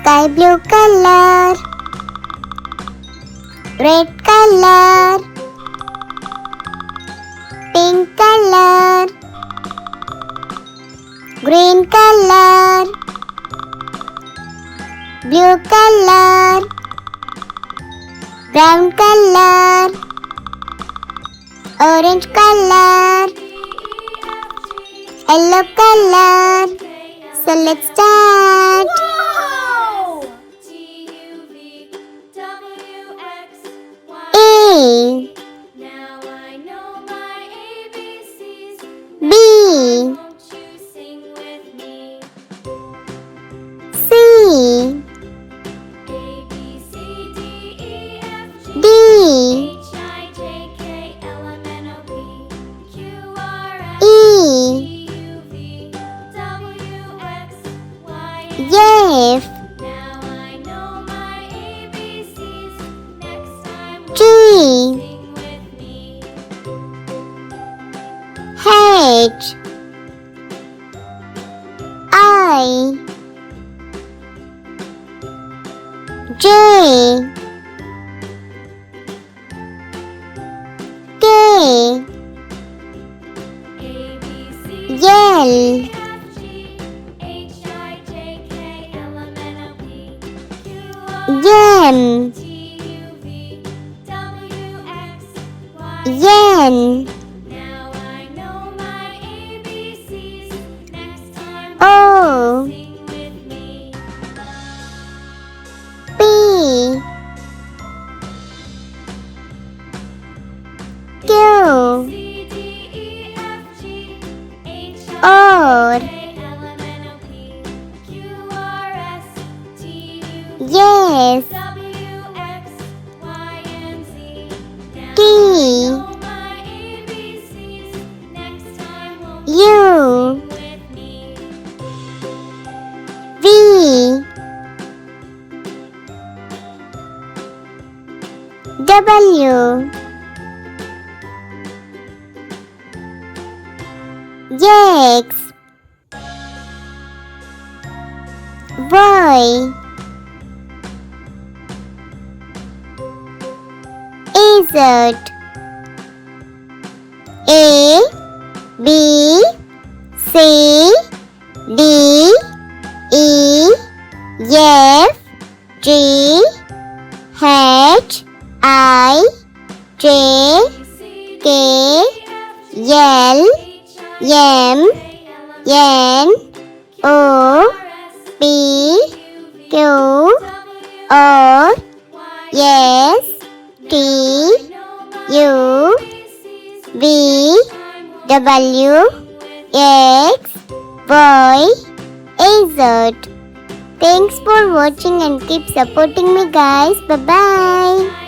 Sky blue color, red color, pink color, green color, blue color, brown color, orange color, yellow color. So let's start. A, B, C, D, E, F, G, H, I, J, K, L, M, N, O, P, Q, R, S, T, U, V, W, X, Y, Z, A, B, C, D, E, F, G, H, I, J, K, L, M, N, O, P, Q, R, S, T, U, V, W, X, Y, Z. Thanks for watching and keep supporting me guys. Bye bye.